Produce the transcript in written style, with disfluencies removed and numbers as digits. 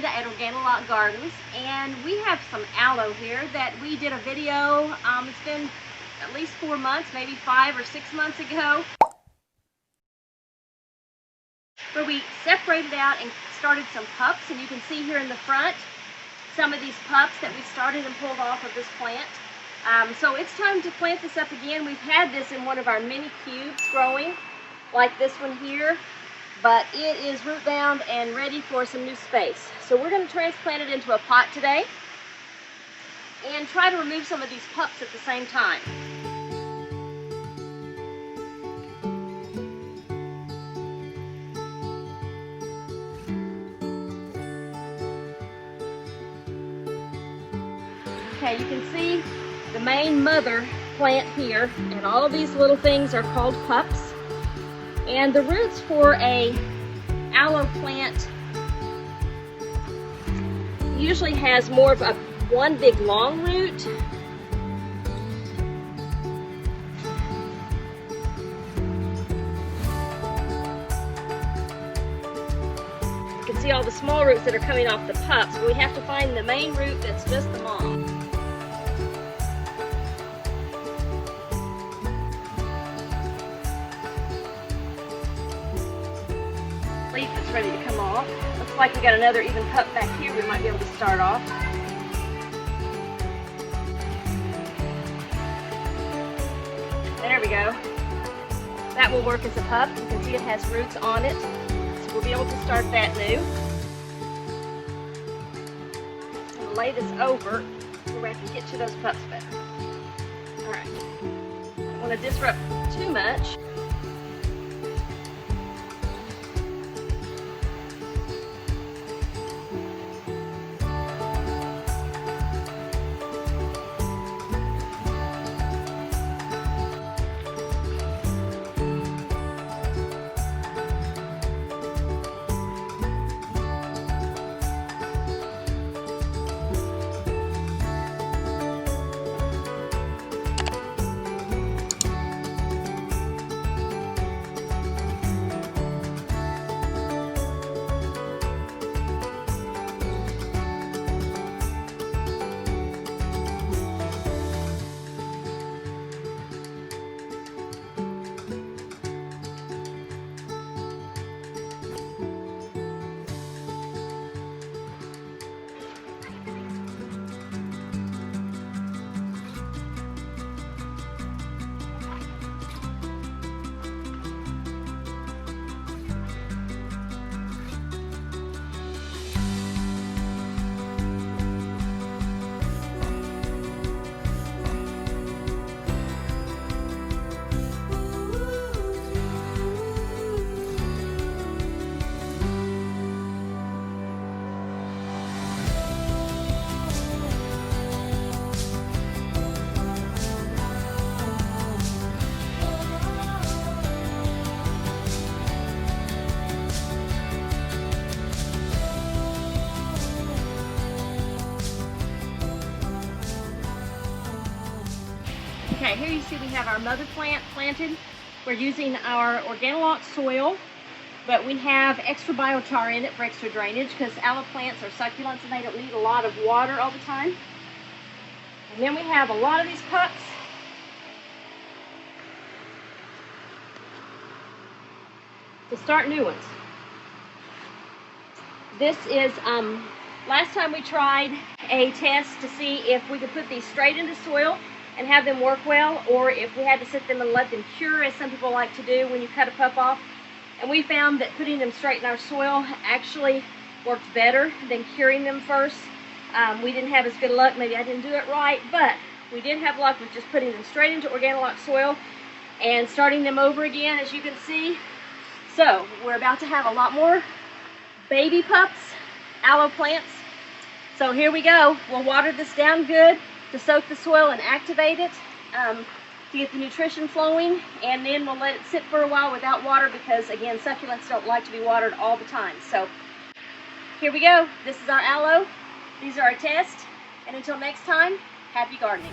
Amanda at Organilock Gardens, and we have some aloe here that we did a video, it's been at least 4 months, maybe 5 or 6 months ago, where we separated out and started some pups, and you can see here in the front some of these pups that we started and pulled off of this plant. So it's time to plant this up again. We've had this in one of our mini cubes growing, like this one here, but it is root bound and ready for some new space. So we're going to transplant it into a pot today and try to remove some of these pups at the same time. Okay, you can see the main mother plant here, and all of these little things are called pups. And the roots for a aloe plant usually has more of one big long root. You can see all the small roots that are coming off the pups, but we have to find the main root that's just the mom. Leaf that's ready to come off. Looks like we got another even pup back here we might be able to start off. There we go. That will work as a pup. You can see it has roots on it, so we'll be able to start that new. I'll lay this over where I can get to those pups better. Alright. I don't want to disrupt too much. Okay, here you see we have our mother plant planted. We're using our Organilock soil, but we have extra biochar in it for extra drainage because aloe plants are succulents and they don't need a lot of water all the time. And then we have a lot of these pups. To start new ones. This is, last time we tried a test to see if we could put these straight into soil and have them work well, or if we had to sit them and let them cure, as some people like to do when you cut a pup off. And we found that putting them straight in our soil actually worked better than curing them first. We didn't have as good luck, maybe I didn't do it right, but we did have luck with just putting them straight into Organilock soil and starting them over again, as you can see. So we're about to have a lot more baby pups, aloe plants. So here we go. We'll water this down good to soak the soil and activate it to get the nutrition flowing, and then we'll let it sit for a while without water because, again, succulents don't like to be watered all the time. So here we go. This is our aloe. These are our tests, and until next time, happy gardening.